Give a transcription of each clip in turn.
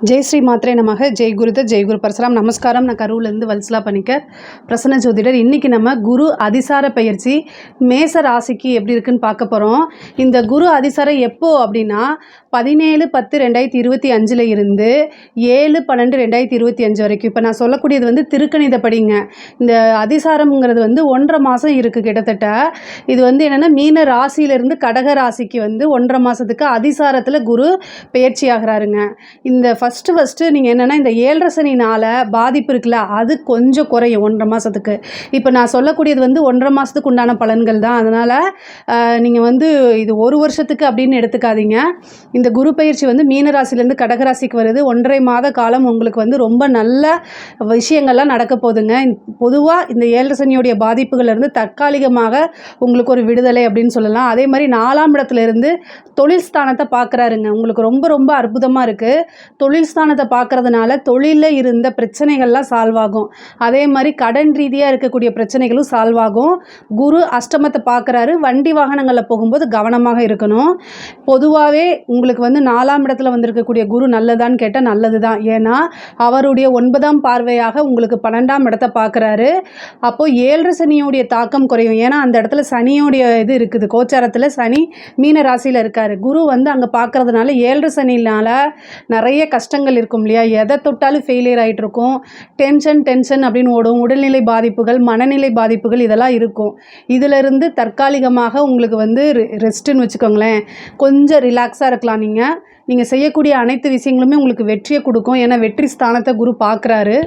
ஜெய் ஸ்ரீ மாத்ரே நமக. ஜெய் குருதத், ஜெய் குரு பரசுராம். நமஸ்காரம். நான் கரூர்லேருந்து வல்சலா பணிக்கர், பிரசன்ன ஜோதிடர். இன்றைக்கி நம்ம குரு அதிசார பயிற்சி மேச ராசிக்கு எப்படி இருக்குன்னு பார்க்க போகிறோம். இந்த குரு அதிசாரம் எப்போ அப்படின்னா 17/10/2025 இருந்து 7/12/2025 வரைக்கும். இப்போ நான் சொல்லக்கூடியது வந்து திருக்கணிதப்படிங்க. இந்த அதிசாரம்ங்கிறது வந்து 1.5 மாதம் இருக்குது கிட்டத்தட்ட. இது வந்து என்னென்னா மீன ராசியிலேருந்து கடக ராசிக்கு வந்து 1.5 மாதத்துக்கு அதிசாரத்தில் குரு பயிற்சி ஆகிறாருங்க. இந்த ஃபஸ்ட்டு நீங்கள் என்னென்னா இந்த 7.5 சனினால் பாதிப்பு இருக்குல்ல, அது கொஞ்சம் குறையும் 1.5 மாதத்துக்கு. இப்போ நான் சொல்லக்கூடியது வந்து 1.5 மாதத்துக்கு உண்டான பலன்கள் தான். அதனால் நீங்கள் வந்து இது 1 வருஷத்துக்கு அப்படின்னு எடுத்துக்காதீங்க. இந்த குரு பயிற்சி வந்து மீன ராசிலேருந்து கடகராசிக்கு வருது. 1.5 மாத காலம் உங்களுக்கு வந்து ரொம்ப நல்ல விஷயங்கள்லாம் நடக்க போகுதுங்க. பொதுவாக இந்த 7.5 சனியோடைய பாதிப்புகளிலிருந்து தற்காலிகமாக உங்களுக்கு ஒரு விடுதலை அப்படின்னு சொல்லலாம். அதே மாதிரி 4ஆம் இடத்துலேருந்து தொழில் ஸ்தானத்தை பார்க்குறாருங்க. உங்களுக்கு ரொம்ப ரொம்ப அற்புதமாக இருக்குது. தொழில் ஸ்தானத்தை பார்க்குறதுனால தொழிலில் இருந்த பிரச்சனைகள்லாம் சால்வ் ஆகும். அதே மாதிரி கடன் ரீதியாக இருக்கக்கூடிய பிரச்சனைகளும் சால்வ் ஆகும். குரு அஷ்டமத்தை பார்க்குறாரு. வண்டி வாகனங்களில் போகும்போது கவனமாக இருக்கணும். பொதுவாகவே உங்களுக்கு வந்து 4ஆம் இடத்துல வந்திருக்கக்கூடிய குரு நல்லதான்னு கேட்டால் நல்லது தான். ஏன்னா அவருடைய 9ஆம் பார்வையாக உங்களுக்கு 12ஆம் இடத்தை பார்க்குறாரு. அப்போது 7.5 சனியோடைய தாக்கம் குறையும். ஏன்னா அந்த இடத்துல சனியோடைய இது இருக்குது. கோச்சாரத்தில் சனி மீன ராசியில் இருக்கார். குரு வந்து அங்கே பார்க்குறதுனால 7.5 சனினால் நிறைய கஷ்டங்கள் இருக்கும் இல்லையா. எதை தொட்டாலும் ஃபெயிலியர் ஆகிட்டு இருக்கும். டென்ஷன் அப்படின்னு ஓடும். உடல்நிலை பாதிப்புகள், மனநிலை பாதிப்புகள் இதெல்லாம் இருக்கும். இதிலிருந்து தற்காலிகமாக உங்களுக்கு வந்து ரெஸ்ட்டுன்னு வச்சுக்கோங்களேன். கொஞ்சம் ரிலாக்ஸாக இருக்கலாம். நீங்கள் செய்யக்கூடிய அனைத்து விஷயங்களுமே உங்களுக்கு வெற்றியை கொடுக்கும். ஏன்னா வெற்றி ஸ்தானத்தை குரு பார்க்குறாரு.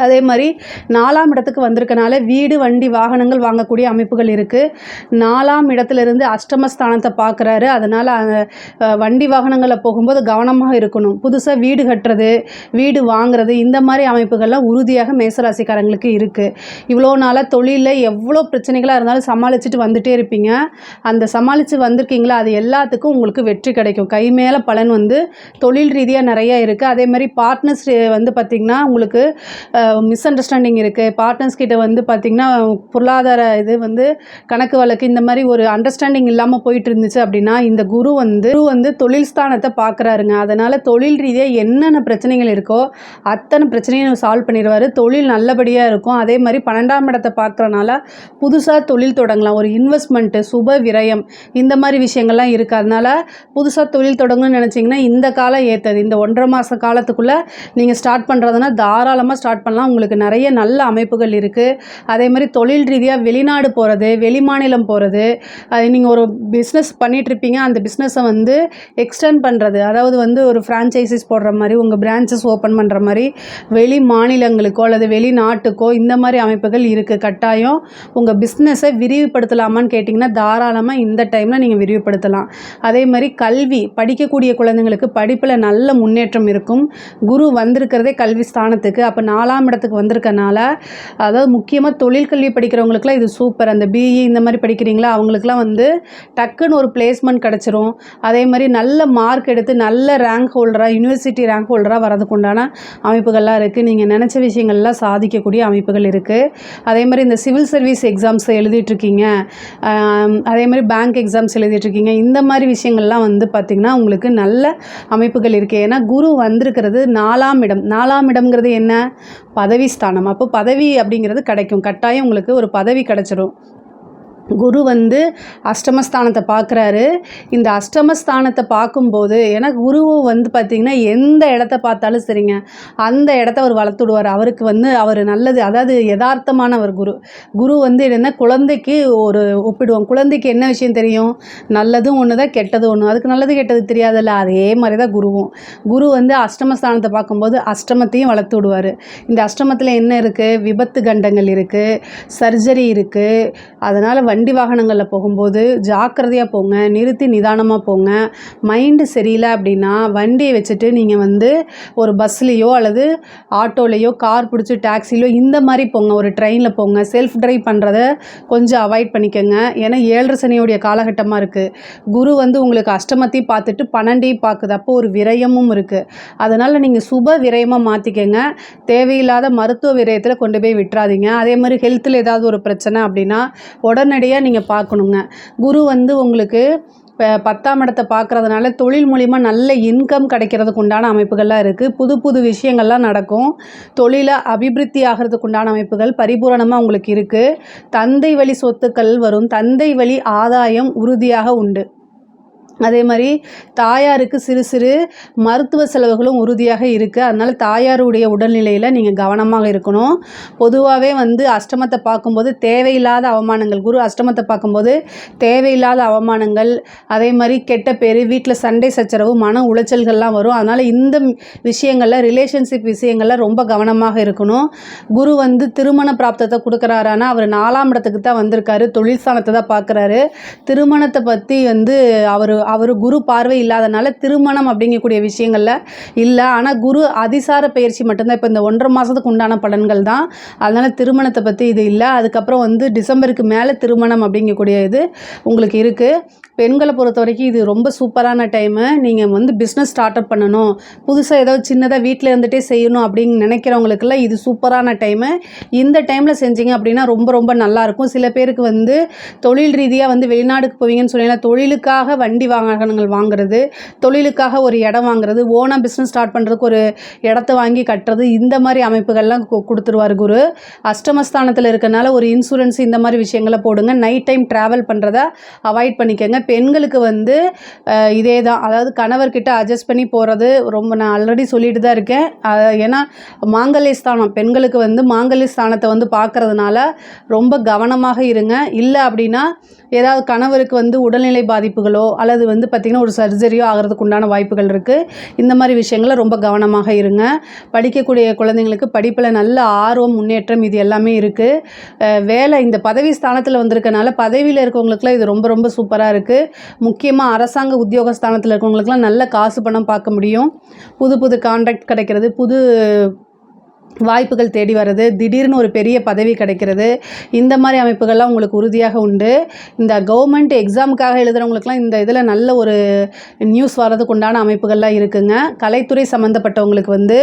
அதே மாதிரி 4ஆம் இடத்துக்கு வந்திருக்கனால வீடு, வண்டி, வாகனங்கள் வாங்கக்கூடிய அமைப்புகள் இருக்குது. 4ஆம் இடத்துலேருந்து அஷ்டமஸ்தானத்தை பார்க்குறாரு. அதனால் வண்டி வாகனங்களில் போகும்போது கவனமாக இருக்கணும். புதுசாக வீடு கட்டுறது, வீடு வாங்குறது, இந்த மாதிரி அமைப்புகள்லாம் உறுதியாக மேசராசிக்காரங்களுக்கு இருக்குது. இவ்வளோ நாளாக தொழிலில் எவ்வளோ பிரச்சனைகளாக இருந்தாலும் சமாளிச்சுட்டு வந்துகிட்டே இருப்பீங்க. அந்த சமாளித்து வந்திருக்கீங்களா, அது எல்லாத்துக்கும் உங்களுக்கு வெற்றி கிடைக்கும். கை மேலே பலன் வந்து தொழில் ரீதியாக நிறையா இருக்குது. அதே மாதிரி பார்ட்னர்ஸ் வந்து பார்த்திங்கன்னா உங்களுக்கு மிஸ் அண்டர்ஸ்டாண்டிங் இருக்குது. பார்ட்னர்ஸ் கிட்ட வந்து பார்த்திங்கன்னா பொருளாதார இது வந்து கணக்கு வழக்கு இந்த மாதிரி ஒரு அண்டர்ஸ்டாண்டிங் இல்லாமல் போயிட்டு இருந்துச்சு அப்படின்னா இந்த குரு வந்து தொழில் ஸ்தானத்தை பார்க்குறாருங்க. அதனால் தொழில் ரீதியாக என்னென்ன பிரச்சனைகள் இருக்கோ அத்தனை பிரச்சனையும் சால்வ் பண்ணிடுவார். தொழில் நல்லபடியாக இருக்கும். அதே மாதிரி 12ஆம் இடத்தை பார்க்குறனால புதுசாக தொழில் தொடங்கலாம். ஒரு இன்வெஸ்ட்மெண்ட்டு, சுப விரயம், இந்த மாதிரி விஷயங்கள்லாம் இருக்குது. அதனால் புதுசாக தொழில் தொடங்கணும்னு நினச்சிங்கன்னா இந்த காலம் ஏற்றது. இந்த 1.5 மாத காலத்துக்குள்ளே நீங்கள் ஸ்டார்ட் பண்ணுறதுனா தாராளமாக ஸ்டார்ட் பண்ணலாம். உங்களுக்கு நிறைய நல்ல அமைப்புகள் இருக்குது. அதே மாதிரி தொழில் ரீதியாக வெளிநாடு போகிறது, வெளிமாநிலம் போகிறது, நீங்கள் ஒரு பிஸ்னஸ் பண்ணிகிட்ருப்பீங்க. அந்த பிஸ்னஸை வந்து எக்ஸ்டெண்ட் பண்ணுறது, அதாவது வந்து ஒரு ஃப்ரான்ச்சைசிஸ் போடுற மாதிரி, உங்கள் பிரான்ச்சஸ் ஓப்பன் பண்ணுற மாதிரி வெளி மாநிலங்களுக்கோ அல்லது வெளிநாட்டுக்கோ இந்த மாதிரி அமைப்புகள் இருக்குது. கட்டாயம் உங்கள் பிஸ்னஸை விரிவுபடுத்தலாமான்னு கேட்டிங்கன்னா தாராளமாக இந்த டைமில் நீங்கள் விரிவுபடுத்தலாம். அதே மாதிரி கல்வி, படிக்கக்கூடிய குழந்தைங்களுக்கு படிப்பில் நல்ல முன்னேற்றம் இருக்கும். குரு வந்திருக்கிறதே கல்வி ஸ்தானத்துக்கு. அப்போ 4ஆம் இடத்துக்கு வந்திருக்கனால, அதாவது முக்கியமாக தொழில் கல்வி படிக்கிறவங்களுக்குலாம் இது சூப்பர். அந்த பிஇ இந்த மாதிரி படிக்கிறீங்களா அவங்களுக்குலாம் வந்து டக்குன்னு ஒரு பிளேஸ்மெண்ட் கிடச்சிரும். அதே மாதிரி நல்ல மார்க் எடுத்து நல்ல ரேங்க் ஹோல்டராக, யூனிவர்சிட்டி ரேங்க் ஹோல்டராக வரதுக்கு உண்டான அமைப்புகள்லாம் இருக்குது. நீங்கள் நினச்ச விஷயங்கள்லாம் சாதிக்கக்கூடிய அமைப்புகள் இருக்குது. அதே மாதிரி இந்த சிவில் சர்வீஸ் எக்ஸாம்ஸ் எழுதிட்டுருக்கீங்க, அதே மாதிரி பேங்க் எக்ஸாம்ஸ் எழுதிட்டுருக்கீங்க, இந்த மாதிரி விஷயங்கள்லாம் வந்து பார்த்திங்கன்னா உங்களுக்கு நல்ல அமைப்புகள் இருக்குது. ஏன்னா குரு வந்திருக்கிறது 4ஆம் இடம். 4ஆம் இடம்ங்கிறது என்ன? பதவி ஸ்தானம். அப்போ பதவி அப்படிங்கிறது கிடைக்கும். கட்டாயம் உங்களுக்கு ஒரு பதவி கிடைச்சிடும். குரு வந்து அஷ்டமஸ்தானத்தை பார்க்குறாரு. இந்த அஷ்டமஸ்தானத்தை பார்க்கும்போது, ஏன்னா குரு வந்து பார்த்திங்கன்னா எந்த இடத்த பார்த்தாலும் சரிங்க, அந்த இடத்த அவர் வளர்த்துடுவார். அவருக்கு வந்து அவர் நல்லது, அதாவது யதார்த்தமானவர் குரு வந்து என்னென்னா குழந்தைக்கு ஒரு ஒப்பிடுவோம். குழந்தைக்கு என்ன விஷயம் தெரியும்? நல்லதும் ஒன்று தான், கெட்டது ஒன்று. அதுக்கு நல்லது கெட்டது தெரியாதுல்ல, அதே மாதிரி தான் குருவும். குரு வந்து அஷ்டமஸ்தானத்தை பார்க்கும்போது அஷ்டமத்தையும் வளர்த்து விடுவார். இந்த அஷ்டமத்தில் என்ன இருக்குது? விபத்து கண்டங்கள் இருக்குது, சர்ஜரி இருக்குது. அதனால் வண்டி வாகனங்களில் போகும்போது ஜாக்கிரதையாக போங்க. நிறுத்தி நிதானமாக போங்க. மைண்டு சரியில்லை அப்படின்னா வண்டியை வச்சுட்டு நீங்கள் வந்து ஒரு பஸ்லேயோ அல்லது ஆட்டோலேயோ, கார் பிடிச்சி டாக்ஸிலையோ இந்த மாதிரி போங்க. ஒரு ட்ரெயினில் போங்க. செல்ஃப் ட்ரைவ் பண்ணுறத கொஞ்சம் அவாய்ட் பண்ணிக்கோங்க. ஏன்னா 7.5 சனியோடைய காலகட்டமாக இருக்குது. குரு வந்து உங்களுக்கு அஷ்டமத்தையும் பார்த்துட்டு 12ஐயும் பார்க்குது. அப்போது ஒரு விரயமும் இருக்குது. அதனால் நீங்கள் சுப விரயமாக மாற்றிக்கங்க. தேவையில்லாத மருத்துவ விரயத்தில் கொண்டு போய் விட்டுறாதீங்க. அதே மாதிரி ஹெல்த்தில் ஏதாவது ஒரு பிரச்சனை அப்படின்னா உடனடியாக நீங்கள் பார்க்கணுங்க. குரு வந்து உங்களுக்கு 10ஆம் இடத்தை பார்க்குறதுனால தொழில் மூலிமா நல்ல இன்கம் கிடைக்கிறதுக்கு உண்டான அமைப்புகள்லாம் இருக்குது. புது புது விஷயங்கள்லாம் நடக்கும். தொழிலை அபிவிருத்தி ஆகிறதுக்கு உண்டான அமைப்புகள் பரிபூரணமாக உங்களுக்கு இருக்குது. தந்தை வழி சொத்துக்கள் வரும். தந்தை வழி ஆதாயம் உறுதியாக உண்டு. அதே மாதிரி தாயாருக்கு சிறு சிறு மருத்துவ செலவுகளும் உறுதியாக இருக்குது. அதனால் தாயாருடைய உடல்நிலையில் நீங்கள் கவனமாக இருக்கணும். பொதுவாகவே அஷ்டமத்தை பார்க்கும்போது தேவையில்லாத அவமானங்கள், குரு அஷ்டமத்தை பார்க்கும்போது தேவையில்லாத அவமானங்கள், அதே மாதிரி கெட்ட பேர், வீட்டில் சண்டை சச்சரவு, மன உளைச்சல்கள்லாம் வரும். அதனால் இந்த விஷயங்களில் ரிலேஷன்ஷிப் விஷயங்களில் ரொம்ப கவனமாக இருக்கணும். குரு திருமண பிராப்தத்தை கொடுக்குறாரானா அவர் 4ஆம் இடத்துக்கு தான் வந்திருக்காரு. தொழில் ஸ்தானத்தை தான் பார்க்குறாரு. திருமணத்தை பற்றி அவர் குரு பார்வை இல்லாதனால திருமணம் அப்படிங்கக்கூடிய விஷயங்களில் இல்லை. ஆனால் குரு அதிசார பயிற்சி மட்டும்தான். இப்போ இந்த 1.5 மாதத்துக்கு உண்டான பலன்கள் தான். அதனால் திருமணத்தை பற்றி இது இல்லை. அதுக்கப்புறம் டிசம்பருக்கு மேலே திருமணம் அப்படிங்கக்கூடிய இது உங்களுக்கு இருக்குது. பெண்களை பொறுத்த வரைக்கும் இது ரொம்ப சூப்பரான டைமு. நீங்கள் பிஸ்னஸ் ஸ்டார்ட் அப் பண்ணணும், புதுசாக ஏதாவது சின்னதாக வீட்டில் இருந்துகிட்டே செய்யணும் அப்படின்னு நினைக்கிறவங்களுக்கெல்லாம் இது சூப்பரான டைமு. இந்த டைமில் செஞ்சீங்க அப்படின்னா ரொம்ப ரொம்ப நல்லாயிருக்கும். சில பேருக்கு தொழில் ரீதியாக வெளிநாடுக்கு போவீங்கன்னு சொன்னீங்கன்னா தொழிலுக்காக வண்டி வாகனங்கள் வாங்குறது, தொழிலுக்காக ஒரு இடம் வாங்குறது, ஓனாக பிஸ்னஸ் ஸ்டார்ட் பண்ணுறதுக்கு ஒரு இடத்த வாங்கி கட்டுறது, இந்த மாதிரி அமைப்புகள்லாம் கொடுத்துருவார் குரு. அஷ்டமஸ்தானத்தில் இருக்கனால ஒரு இன்சூரன்ஸ் இந்த மாதிரி விஷயங்களை போடுங்க. நைட் டைம் ட்ராவல் பண்ணுறத அவாய்ட் பண்ணிக்கோங்க. பெண்களுக்கு இதே தான், அதாவது கணவர்கிட்ட அட்ஜஸ்ட் பண்ணி போகிறது ரொம்ப, நான் ஆல்ரெடி சொல்லிட்டு தான் இருக்கேன். ஏன்னா மாங்கல்ய ஸ்தானம், பெண்களுக்கு மாங்கல்ய ஸ்தானத்தை பார்க்கறதுனால ரொம்ப கவனமாக இருங்க. இல்லை அப்படின்னா ஏதாவது கணவருக்கு உடல்நிலை பாதிப்புகளோ அல்லது பார்த்திங்கன்னா ஒரு சர்ஜரியோ ஆகிறதுக்கு உண்டான வாய்ப்புகள் இருக்குது. இந்த மாதிரி விஷயங்களை ரொம்ப கவனமாக இருங்க. படிக்கக்கூடிய குழந்தைங்களுக்கு படிப்பில் நல்ல ஆர்வம், முன்னேற்றம் இது எல்லாமே இருக்குது. வேலை இந்த பதவி ஸ்தானத்தில் வந்திருக்கனால பதவியில் இருக்கவங்களுக்குலாம் இது ரொம்ப ரொம்ப சூப்பராக இருக்குது. முக்கியமாக அரசாங்க உத்தியோக ஸ்தானத்தில் இருக்கவங்களுக்குலாம் நல்ல காசு பணம் பார்க்க முடியும். புது புது கான்ட்ராக்ட் கிடைக்கிறது, புது வாய்ப்புகள் தேடி வர்றது, திடீர்னு ஒரு பெரிய பதவி கிடைக்கிறது, இந்த மாதிரி அமைப்புகள்லாம் உங்களுக்கு உறுதியாக உண்டு. இந்த கவர்மெண்ட் எக்ஸாமுக்காக எழுதுகிறவங்களுக்குலாம் இந்த இதில் நல்ல ஒரு நியூஸ் வர்றதுக்கு உண்டான அமைப்புகள்லாம் இருக்குங்க. கலைத்துறை சம்மந்தப்பட்டவங்களுக்கு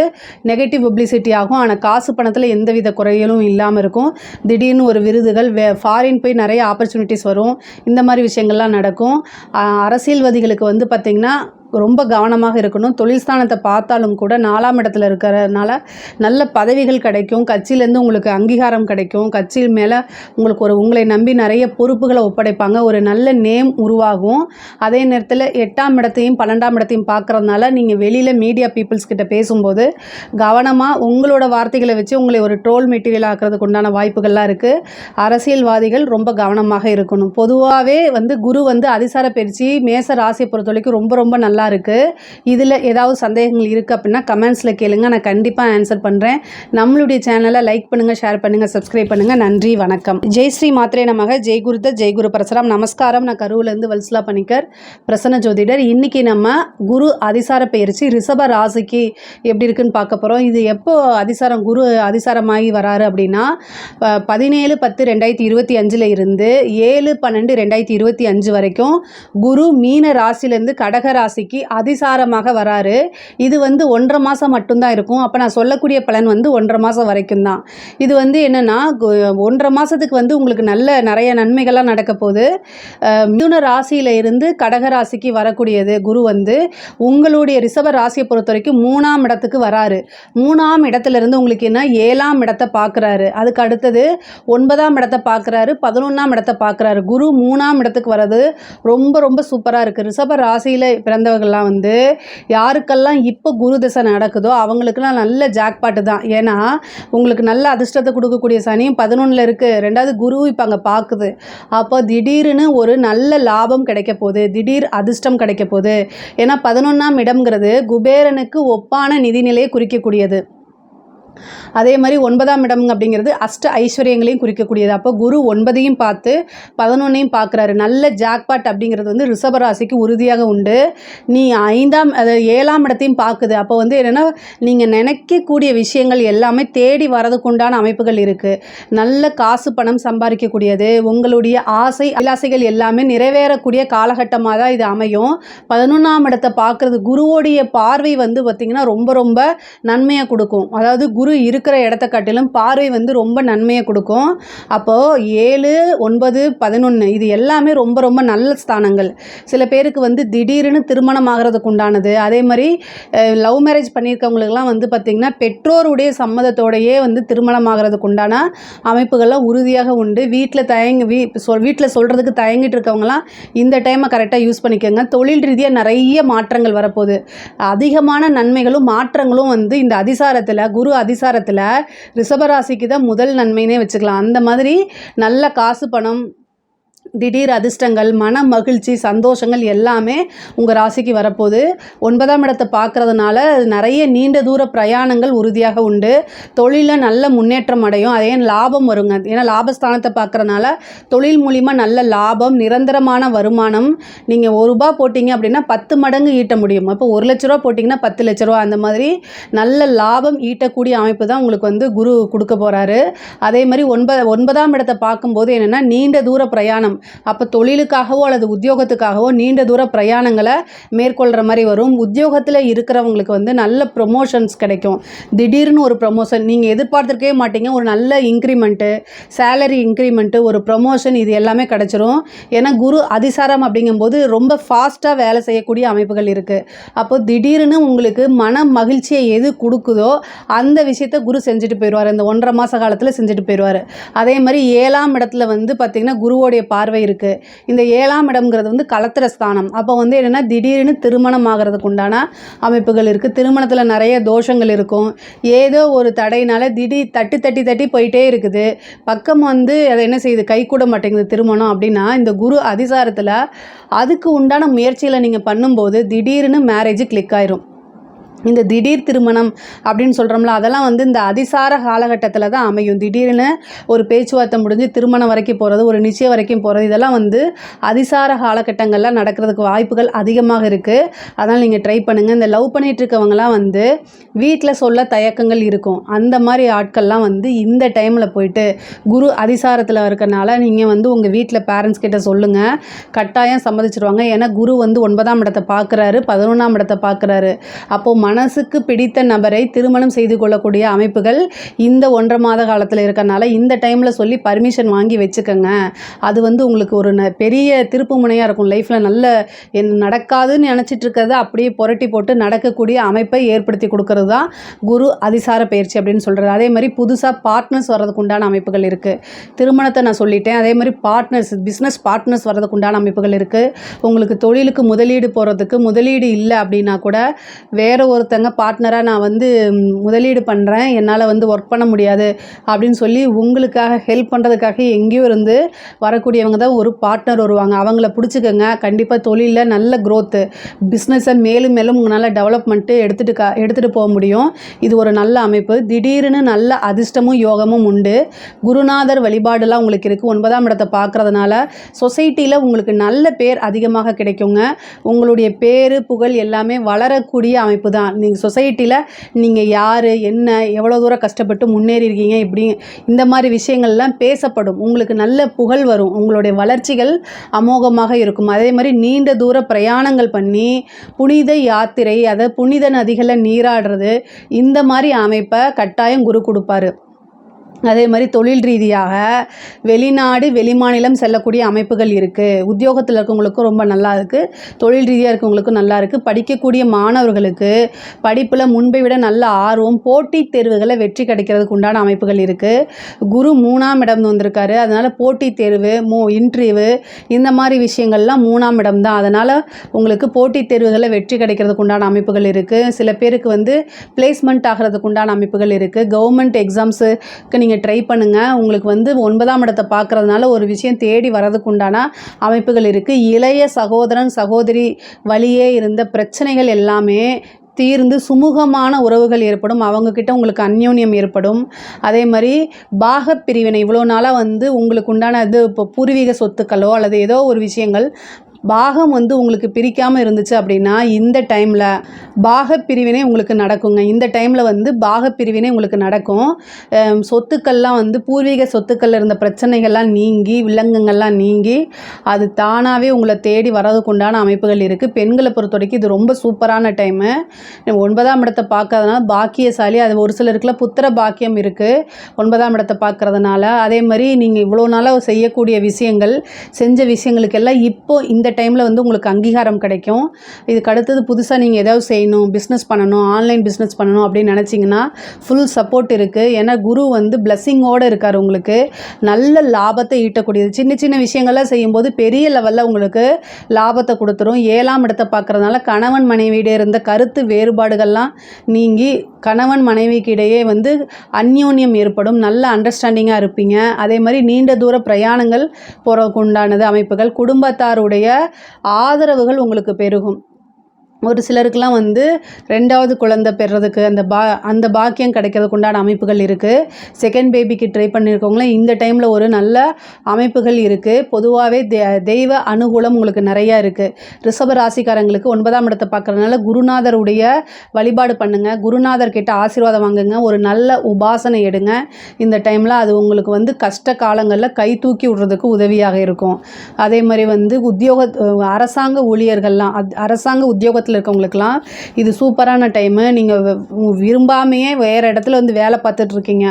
நெகட்டிவ் பப்ளிசிட்டி ஆகும். ஆனால் காசு பணத்தில் எந்தவித குறைகளும் இல்லாமல் இருக்கும். திடீர்னு ஒரு விருதுகள், ஃபாரின் போய் நிறைய ஆப்பர்ச்சுனிட்டிஸ் வரும். இந்த மாதிரி விஷயங்கள்லாம் நடக்கும். அரசியல்வாதிகளுக்கு பார்த்திங்கன்னா ரொம்ப கவனமாக இருக்கணும். தொழில் ஸ்தானத்தை பார்த்தாலும் கூட 4ஆம் இடத்துல இருக்கிறதுனால நல்ல பதவிகள் கிடைக்கும். கட்சியிலேருந்து உங்களுக்கு அங்கீகாரம் கிடைக்கும். கட்சி மேலே உங்களை நம்பி நிறைய பொறுப்புகளை ஒப்படைப்பாங்க. ஒரு நல்ல நேம் உருவாகும். அதே நேரத்தில் 8ஆம் இடத்தையும் 12ஆம் இடத்தையும் பார்க்குறதுனால நீங்கள் வெளியில் மீடியா பீப்புள்ஸ் கிட்ட பேசும்போது கவனமாக உங்களோட வார்த்தைகளை வச்சு உங்களை ஒரு ட்ரோல் மெட்டீரியல் ஆக்கிறதுக்கு உண்டான வாய்ப்புகள்லாம் இருக்குது. அரசியல்வாதிகள் ரொம்ப கவனமாக இருக்கணும். பொதுவாகவே குரு அதிசார பயிற்சி மேச ராசியை பொறுத்த வரைக்கும் ரொம்ப ரொம்ப நல்லா இருக்குது. இதில் ஏதாவது சந்தேகங்கள் இருக்குது அப்படின்னா கமெண்ட்ஸில் கேளுங்க, நான் கண்டிப்பாக ஆன்சர் பண்ணுறேன். நம்மளுடைய சேனலை லைக் பண்ணுங்கள், ஷேர் பண்ணுங்கள், சப்ஸ்கிரைப் பண்ணுங்கள். நன்றி, வணக்கம். ஜெய் ஸ்ரீ மாத்ரே நமக. ஜெய் குருத ஜெய் குரு பரசுராம். நமஸ்காரம். நான் கரூர்லேருந்து வல்சலா பணிக்கர், பிரசன்ன ஜோதிடர். இன்றைக்கி நம்ம குரு அதிசார பயிற்சி ரிஷப ராசிக்கு எப்படி இருக்குன்னு பார்க்க போகிறோம். இது எப்போ குரு அதிசாரமாகி வராரு அப்படின்னா 17/10/2025 இருந்து 7/12/2025 வரைக்கும் குரு மீன ராசியிலேருந்து கடக ராசிக்கு அதிசாரமாக வராரு. இது 1.5 மாதம் மட்டும்தான் இருக்கும். அப்போ நான் சொல்லக்கூடிய பலன் 1.5 மாதம் வரைக்கும் தான். இது என்னென்னா 1.5 மாதத்துக்கு உங்களுக்கு நிறைய நன்மைகள்லாம் நடக்க போகுது. மிதுன ராசியில் இருந்து கடக ராசிக்கு வரக்கூடியது குரு உங்களுடைய ரிஷப ராசியை பொறுத்த வரைக்கும் 3ஆம் இடத்துக்கு வராரு. 3ஆம் இடத்துலேருந்து உங்களுக்கு 7ஆம் இடத்தை பார்க்குறாரு. அதுக்கு அடுத்தது 9ஆம் இடத்தை பார்க்குறாரு, 11ஆம் இடத்தை பார்க்குறாரு. குரு 3ஆம் இடத்துக்கு வர்றது ரொம்ப ரொம்ப சூப்பராக இருக்குது. ரிஷப ராசியில் பிறந்தவர்கள்லாம் யாருக்கெல்லாம் இப்போ குரு தசை நடக்குதோ அவங்களுக்குலாம் நல்ல ஜாக்பாட்டு தான். ஏன்னா உங்களுக்கு நல்ல அதிர்ஷ்டத்தை கொடுக்கக்கூடிய சனியும் 11ல் இருக்குது. 2வது குருவும் இப்போ அங்கே பார்க்குது. அப்போ திடீர்னு ஒரு நல்ல லாபம் கிடைக்க போகுது, திடீர் அதிர்ஷ்டம் கிடைக்க போகுது. ஏன்னா 11ஆம் இடம்ங்கிறது குபேரனுக்கு ஒப்பான நிதிநிலையை குறிக்கக்கூடியது. அதே மாதிரி 9ஆம் இடம் அப்படிங்கிறது அஷ்ட ஐஸ்வர்யங்களையும் குறிக்கக்கூடியது. அப்போ குரு 9ஐயும் பார்த்து 11ஐயும் பார்க்குறாரு. நல்ல ஜாக்பாட் அப்படிங்கிறது ரிஷபராசிக்கு உறுதியாக உண்டு. நீ 7ஆம் இடத்தையும் பார்க்குது. அப்போ என்னென்னா நீங்கள் நினைக்கக்கூடிய விஷயங்கள் எல்லாமே தேடி வரதுக்கு உண்டான அமைப்புகள் இருக்குது. நல்ல காசு பணம் சம்பாதிக்கக்கூடியது, உங்களுடைய அபிலாசைகள் எல்லாமே நிறைவேறக்கூடிய காலகட்டமாக தான் இது அமையும். 11ஆம் இடத்தை பார்க்குறது குருவோடைய பார்வை பார்த்திங்கன்னா ரொம்ப ரொம்ப நன்மையை கொடுக்கும். அதாவது குரு இருக்கிற இடத்த காட்டிலும் பார்வை வந்து ரொம்ப நன்மையை கொடுக்கும். அப்போது 7, 9, 11 இது எல்லாமே ரொம்ப ரொம்ப நல்ல ஸ்தானங்கள். சில பேருக்கு வந்து திடீர்னு திருமணம் ஆகிறதுக்கு உண்டானது. அதே மாதிரி லவ் மேரேஜ் பண்ணியிருக்கவங்களுக்குலாம் வந்து பார்த்திங்கன்னா பெற்றோருடைய சம்மதத்தோடையே வந்து திருமணம் ஆகிறதுக்கு உண்டான அமைப்புகள்லாம் உறுதியாக உண்டு. வீட்டில் சொல்கிறதுக்கு தயங்கிட்டு இருக்கவங்களாம் இந்த டைமை கரெக்டாக யூஸ் பண்ணிக்கோங்க. தொழில் ரீதியாக நிறைய மாற்றங்கள் வரப்போகுது. அதிகமான நன்மைகளும் மாற்றங்களும் வந்து இந்த அதிசாரத்தில், குரு அதிசாரத்தில் ரிஷபராசிக்கு தான் முதல் நன்மைனே வச்சுக்கலாம். அந்த மாதிரி நல்ல காசு பணம், திடீர் அதிர்ஷ்டங்கள், மன மகிழ்ச்சி, சந்தோஷங்கள் எல்லாமே உங்கள் ராசிக்கு வரப்போகுது. 9ஆம் இடத்தை பார்க்குறதுனால நிறைய நீண்ட தூர பிரயாணங்கள் உறுதியாக உண்டு. தொழிலில் நல்ல முன்னேற்றம் அடையும். அதே லாபம் வருங்க. ஏன்னா லாபஸ்தானத்தை பார்க்குறதுனால தொழில் மூலிமா நல்ல லாபம், நிரந்தரமான வருமானம். நீங்கள் ₹1 போட்டிங்க அப்படின்னா 10 மடங்கு ஈட்ட முடியும். அப்போ ₹1,00,000 போட்டிங்கன்னா ₹10,00,000. அந்த மாதிரி நல்ல லாபம் ஈட்டக்கூடிய அமைப்பு தான் உங்களுக்கு வந்து குரு கொடுக்க போகிறாரு. அதே மாதிரி 9ஆம் இடத்தை பார்க்கும்போது என்னென்னா நீண்ட தூர பிரயாணம். அப்போ தொழிலுக்காகவோ அல்லது உத்தியோகத்துக்காகவோ நீண்ட தூர பிரயாணங்களை மேற்கொள்கிற மாதிரி வரும். உத்தியோகத்தில் இருக்கிறவங்களுக்கு வந்து நல்ல ப்ரொமோஷன்ஸ் கிடைக்கும். திடீர்னு ஒரு ப்ரொமோஷன் நீங்கள் எதிர்பார்த்துருக்கவே மாட்டீங்க. ஒரு நல்ல இன்க்ரிமெண்ட்டு, சேலரி இன்க்ரிமெண்ட்டு, ஒரு ப்ரொமோஷன் இது எல்லாமே கிடச்சிரும். ஏன்னா குரு அதிசாரம் அப்படிங்கும்போது ரொம்ப ஃபாஸ்ட்டாக வேலை செய்யக்கூடிய அமைப்புகள் இருக்குது. அப்போது திடீர்னு உங்களுக்கு மன மகிழ்ச்சியை எது கொடுக்குதோ அந்த விஷயத்தை குரு செஞ்சுட்டு போயிடுவார். இந்த 1.5 மாத காலத்தில் செஞ்சுட்டு போயிடுவார். அதே மாதிரி 7ஆம் இடத்துல வந்து பார்த்திங்கன்னா குருவோடைய பார்வை இருக்குது. இந்த 7ஆம் இடம்ங்கிறது வந்து கலத்திர ஸ்தானம். அப்போ வந்து என்னென்னா திடீர்னு திருமணம் ஆகிறதுக்கு உண்டான அமைப்புகள் இருக்குது. திருமணத்தில் நிறைய தோஷங்கள் இருக்கும். ஏதோ ஒரு தடையினால திடீர் தட்டி போயிட்டே இருக்குது. பக்கம் வந்து அதை என்ன செய்யுது, கை கூட மாட்டேங்குது திருமணம் அப்படின்னா, இந்த குரு அதிசாரத்தில் அதுக்கு உண்டான முயற்சியில் நீங்கள் பண்ணும்போது திடீர்னு மேரேஜ் கிளிக் ஆயிரும். இந்த திடீர் திருமணம் அப்படின்னு சொல்கிறோம்ல, அதெல்லாம் வந்து இந்த அதிசார காலகட்டத்தில் தான் அமையும். திடீர்னு ஒரு பேச்சுவார்த்தை முடிஞ்சு திருமணம் வரைக்கும் போகிறது, ஒரு நிச்சயம் வரைக்கும் போகிறது, இதெல்லாம் வந்து அதிசார காலகட்டங்களில் நடக்கிறதுக்கு வாய்ப்புகள் அதிகமாக இருக்குது. அதனால் நீங்கள் ட்ரை பண்ணுங்கள். இந்த லவ் பண்ணிகிட்டு இருக்கவங்களாம் வந்து வீட்டில் சொல்ல தயக்கங்கள் இருக்கும். அந்த மாதிரி ஆட்கள்லாம் வந்து இந்த டைமில் போயிட்டு குரு அதிசாரத்தில் இருக்கனால நீங்கள் வந்து உங்கள் வீட்டில் பேரண்ட்ஸ் கிட்ட சொல்லுங்கள். கட்டாயம் சம்மதிச்சிருவாங்க. ஏன்னா குரு வந்து 9ஆம் இடத்தை பார்க்குறாரு, 11ஆம் இடத்தை பார்க்குறாரு. அப்போது மனசுக்கு பிடித்த நபரை திருமணம் செய்து கொள்ளக்கூடிய அமைப்புகள் இந்த 1.5 மாத காலத்தில் இருக்கனால இந்த டைமில் சொல்லி பர்மிஷன் வாங்கி வச்சுக்கோங்க. அது வந்து உங்களுக்கு ஒரு பெரிய திருப்பு முனையாக இருக்கும். லைஃப்பில் நல்ல நடக்காதுன்னு நினச்சிட்டு இருக்கிறத அப்படியே புரட்டி போட்டு நடக்கக்கூடிய அமைப்பை ஏற்படுத்தி கொடுக்கறது தான் குரு அதிசார பயிற்சி அப்படின்னு சொல்கிறது. அதே மாதிரி புதுசாக பார்ட்னர்ஸ் வர்றதுக்கு உண்டான அமைப்புகள் இருக்குது. திருமணத்தை நான் சொல்லிட்டேன். அதே மாதிரி பார்ட்னர்ஸ், பிஸ்னஸ் பார்ட்னர்ஸ் வர்றதுக்கு உண்டான அமைப்புகள் இருக்குது. உங்களுக்கு தொழிலுக்கு முதலீடு போகிறதுக்கு முதலீடு இல்லை அப்படின்னா கூட வேற ஒருத்தங்க பார்ட்னராக நான் வந்து முதலீடு பண்ணுறேன், என்னால் வந்து ஒர்க் பண்ண முடியாது அப்படின்னு சொல்லி உங்களுக்காக ஹெல்ப் பண்ணுறதுக்காக எங்கேயோ இருந்து வரக்கூடியவங்க தான் ஒரு பார்ட்னர் வருவாங்க. அவங்கள பிடிச்சிக்கோங்க. கண்டிப்பாக தொழிலில் நல்ல க்ரோத்து, பிஸ்னஸை மேலும் மேலும் உங்களால் டெவலப்மெண்ட்டு எடுத்துகிட்டு போக முடியும். இது ஒரு நல்ல அமைப்பு. திடீர்னு நல்ல அதிர்ஷ்டமும் யோகமும் உண்டு. குருநாதர் வழிபாடுலாம் உங்களுக்கு இருக்குது. 9ஆம் இடத்தை பார்க்குறதுனால சொசைட்டியில் உங்களுக்கு நல்ல பேர் அதிகமாக கிடைக்குங்க. உங்களுடைய பேரு புகழ் எல்லாமே வளரக்கூடிய அமைப்பு தான். நீங்கள் சொசைட்டியில் நீங்கள் யார், என்ன, எவ்வளோ தூரம் கஷ்டப்பட்டு முன்னேறி இருக்கீங்க, இப்படி இந்த மாதிரி விஷயங்கள்லாம் பேசப்படும். உங்களுக்கு நல்ல புகழ் வரும். உங்களுடைய வளர்ச்சிகள் அமோகமாக இருக்கும். அதே மாதிரி நீண்ட தூர பிரயாணங்கள் பண்ணி புனித யாத்திரை, அதை புனித நதிகளில் நீராடுறது, இந்த மாதிரி அமைப்பை கட்டாயம் குரு கொடுப்பாரு. அதே மாதிரி தொழில் ரீதியாக வெளிநாடு வெளிமாநிலம் செல்லக்கூடிய அமைப்புகள் இருக்குது. உத்தியோகத்தில் இருக்கவங்களுக்கும் ரொம்ப நல்லா இருக்குது. தொழில் ரீதியாக இருக்கவங்களுக்கும் நல்லா இருக்குது. படிக்கக்கூடிய மாணவர்களுக்கு படிப்பில் முன்பை விட நல்ல ஆர்வம், போட்டித் தேர்வுகளை வெற்றி கிடைக்கிறதுக்கு உண்டான அமைப்புகள் இருக்குது. குரு 3ஆம் இடம் வந்திருக்காரு. அதனால் போட்டித் தேர்வு, இன்டர்வியூ இந்த மாதிரி விஷயங்கள்லாம் 3ஆம் இடம் தான். அதனால் உங்களுக்கு போட்டித் தேர்வுகளை வெற்றி கிடைக்கிறதுக்கு உண்டான அமைப்புகள் இருக்குது. சில பேருக்கு வந்து பிளேஸ்மெண்ட் ஆகிறதுக்கு உண்டான அமைப்புகள் இருக்குது. கவர்மெண்ட் எக்ஸாம்ஸுக்கு நீங்கள் ட்ரை பண்ணுங்கள். உங்களுக்கு வந்து 9ஆம் இடத்தை பார்க்குறதுனால ஒரு விஷயம் தேடி வர்றதுக்கு உண்டான அமைப்புகள் இருக்குது. இளைய சகோதரன் சகோதரி வழியே இருந்த பிரச்சனைகள் எல்லாமே தீர்ந்து சுமூகமான உறவுகள் ஏற்படும். அவங்கக்கிட்ட உங்களுக்கு அந்யோன்யம் ஏற்படும். அதே மாதிரி பாகப்பிரிவினை, இவ்வளோ நாளாக வந்து உங்களுக்கு உண்டான இது இப்போ பூர்வீக சொத்துக்களோ அல்லது ஏதோ ஒரு விஷயங்கள் பாகம் வந்து உங்களுக்கு பிரிக்காமல் இருந்துச்சு அப்படின்னா இந்த டைமில் பாகப்பிரிவினை உங்களுக்கு நடக்குங்க. இந்த டைமில் வந்து பாகப்பிரிவினை உங்களுக்கு நடக்கும். சொத்துக்கள்லாம் வந்து பூர்வீக சொத்துக்களில் இருந்த பிரச்சனைகள்லாம் நீங்கி வில்லங்கங்கள்லாம் நீங்கி அது தானாகவே உங்களை தேடி வரதுக்கு உண்டான அமைப்புகள் இருக்குது. பெண்களை பொறுத்த வரைக்கும் இது ரொம்ப சூப்பரான டைமு. 9ஆம் இடத்தை பார்க்கறதுனால பாக்கியசாலி. அது ஒரு சிலருக்குலாம் புத்திர பாக்கியம் இருக்குது 9ஆம் இடத்தை பார்க்கறதுனால. அதே மாதிரி நீங்கள் இவ்வளோ நாளாக செய்யக்கூடிய விஷயங்கள் செஞ்ச விஷயங்களுக்கெல்லாம் இப்போ இந்த டைமில் வந்து உங்களுக்கு அங்கீகாரம் கிடைக்கும். இதுக்கு அடுத்தது புதுசாக நீங்கள் ஏதாவது செய்யணும், பிஸ்னஸ் பண்ணணும், ஆன்லைன் பிஸ்னஸ் பண்ணணும் அப்படின்னு நினச்சிங்கன்னா ஃபுல் சப்போர்ட் இருக்குது. ஏன்னா குரு வந்து பிளஸ்ஸிங்கோடு இருக்கார். உங்களுக்கு நல்ல லாபத்தை ஈட்டக்கூடியது. சின்ன சின்ன விஷயங்கள்லாம் செய்யும்போது பெரிய லெவலில் உங்களுக்கு லாபத்தை கொடுத்துரும். 7ஆம் இடத்தை பார்க்குறதுனால கணவன் மனைவியிடையே இருந்த கருத்து வேறுபாடுகள்லாம் நீங்கி கணவன் மனைவிக்கு இடையே வந்து அந்யோன்யம் ஏற்படும். நல்ல அண்டர்ஸ்டாண்டிங்காக இருப்பீங்க. அதே மாதிரி நீண்ட தூர பிரயாணங்கள் போகிறதுக்கு உண்டானது அமைப்புகள். குடும்பத்தாருடைய ஆதரவுகள் உங்களுக்கு பெருகும். ஒரு சிலருக்குலாம் வந்து 2வது குழந்தை பெறுறதுக்கு அந்த பாக்கியம் கிடைக்கிறதுக்கு உண்டான அமைப்புகள் இருக்குது. செகண்ட் பேபிக்கு ட்ரை பண்ணியிருக்கவங்களாம் இந்த டைமில் ஒரு நல்ல அமைப்புகள் இருக்குது. பொதுவாகவே தெய்வ அனுகூலம் உங்களுக்கு நிறையா இருக்குது. ரிஷப ராசிக்காரங்களுக்கு 9ஆம் இடத்தை பார்க்குறதுனால குருநாதருடைய வழிபாடு பண்ணுங்கள். குருநாதர் கிட்ட ஆசீர்வாதம் வாங்குங்க. ஒரு நல்ல உபாசனை எடுங்க. இந்த டைமில் அது உங்களுக்கு வந்து கஷ்ட காலங்களில் கை தூக்கி விடுறதுக்கு உதவியாக இருக்கும். அதே மாதிரி வந்து அரசாங்க ஊழியர்கள்லாம் அரசாங்க உத்தியோகத்தில் இருக்கவங்களுக்குலாம் இது சூப்பரான டைமு. நீங்கள் விரும்பாமையே வேறு இடத்துல வந்து வேலை பார்த்துட்ருக்கீங்க.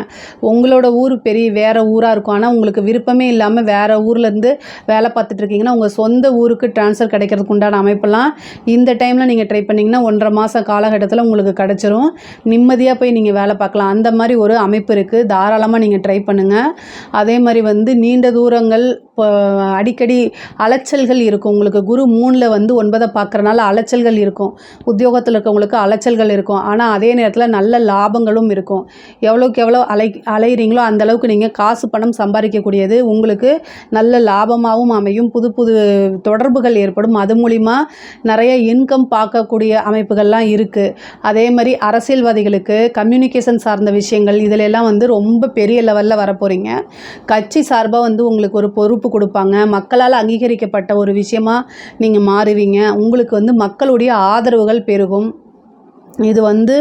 உங்களோட ஊர் வேறு ஊராக இருக்கும். ஆனால் உங்களுக்கு விருப்பமே இல்லாமல் வேறு ஊர்லேருந்து வேலை பார்த்துட்ருக்கீங்கன்னா உங்கள் சொந்த ஊருக்கு ட்ரான்ஸ்ஃபர் கிடைக்கிறதுக்கு உண்டான அமைப்பெல்லாம் இந்த டைமில் நீங்கள் ட்ரை பண்ணிங்கன்னா 1.5 மாத காலகட்டத்தில் உங்களுக்கு கிடச்சிரும். நிம்மதியாக போய் நீங்கள் வேலை பார்க்கலாம். அந்த மாதிரி ஒரு அமைப்பு இருக்குது. தாராளமாக நீங்கள் ட்ரை பண்ணுங்கள். அதே மாதிரி வந்து நீண்ட தூரங்கள் அடிக்கடி அலைச்சல்கள் இருக்கும். உங்களுக்கு குரு 3ல் வந்து 9 பார்க்குறனால அலைச்சல்கள் இருக்கும். உத்தியோகத்தில் இருக்கவங்களுக்கு அலைச்சல்கள் இருக்கும். ஆனால் அதே நேரத்தில் நல்ல லாபங்களும் இருக்கும். எவ்வளோக்கு எவ்வளோ அலைகிறீங்களோ அந்தளவுக்கு நீங்கள் காசு பணம் சம்பாதிக்கக்கூடியது உங்களுக்கு நல்ல லாபமாகவும் அமையும். புது புது தொடர்புகள் ஏற்படும். அது மூலிமா நிறைய இன்கம் பார்க்கக்கூடிய அமைப்புகள்லாம் இருக்குது. அதே மாதிரி அரசியல்வாதிகளுக்கு கம்யூனிகேஷன் சார்ந்த விஷயங்கள் இதிலெல்லாம் வந்து ரொம்ப பெரிய லெவலில் வரப்போகிறீங்க. கட்சி சார்பாக வந்து உங்களுக்கு ஒரு பொறுப்பு கொடுப்பாங்க. மக்களால் அங்கீகரிக்கப்பட்ட ஒரு விஷயமா நீங்கள் மாறுவீங்க. உங்களுக்கு வந்து மக்களுடைய ஆதரவுகள் பெருகும். இது வந்து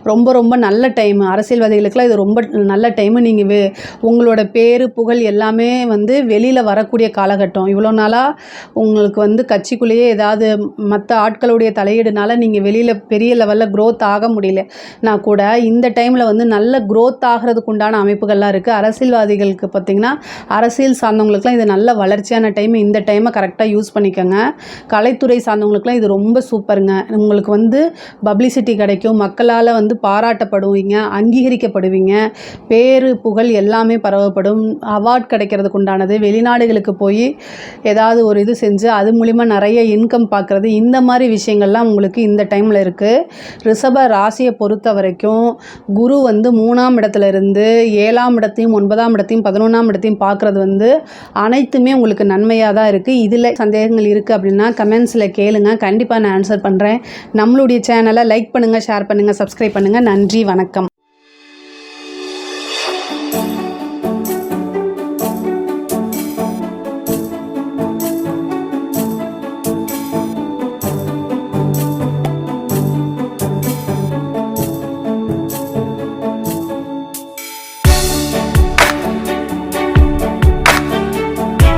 ரொம்ப ரொம்ப நல்ல டைமு. அரசியல்வாதிகளுக்கெல்லாம் இது ரொம்ப நல்ல டைமு. நீங்கள் உங்களோட பேர் புகழ் எல்லாமே வந்து வெளியில் வரக்கூடிய காலகட்டம். இவ்வளோ நாளாக உங்களுக்கு வந்து கட்சிக்குள்ளேயே ஏதாவது மற்ற ஆட்களுடைய தலையீடுனால நீங்கள் வெளியில் பெரிய லெவலில் க்ரோத் ஆக முடியலனா கூட இந்த டைமில் வந்து நல்ல க்ரோத் ஆகிறதுக்கு உண்டான அமைப்புகள்லாம் இருக்குது. அரசியல்வாதிகளுக்கு பார்த்திங்கன்னா அரசியல் சார்ந்தவங்களுக்குலாம் இது நல்ல வளர்ச்சியான டைம். இந்த டைமை கரெக்டாக யூஸ் பண்ணிக்கோங்க. கலைத்துறை சார்ந்தவங்களுக்குலாம் இது ரொம்ப சூப்பருங்க. உங்களுக்கு வந்து பப்ளிசிட்டி கிடைக்கும். மக்களால் வந்து பாராட்டப்படுவீங்க, அங்கீகரிக்கப்படுவீங்க. பேரு புகழ் எல்லாமே பரவப்படும். அவார்ட் கிடைக்கிறதுக்கு உண்டானது. வெளிநாடுகளுக்கு போய் ஏதாவது ஒரு இது செஞ்சு அது மூலிமா நிறைய இன்கம் பார்க்குறது. இந்த மாதிரி விஷயங்கள்லாம் உங்களுக்கு இந்த டைமில் இருக்குது. ரிஷப ராசியை பொறுத்த வரைக்கும் குரு வந்து 3ஆம் இடத்துல இருந்து 7ஆம் இடத்தையும் 9ஆம் இடத்தையும் 11ஆம் இடத்தையும் பார்க்குறது வந்து அனைத்துமே உங்களுக்கு நன்மையாக தான் இருக்குது. இதில் சந்தேகங்கள் இருக்குது அப்படின்னா கமெண்ட்ஸில் கேளுங்க. கண்டிப்பாக நான் ஆன்சர் பண்ணுறேன். நம்மளுடைய சேனலை லைக் பண்ணுங்கள், ஷேர் பண்ணுங்கள், சப்ஸ்கிரைப் பண்ணுங்கள். நன்றி, வணக்கம்.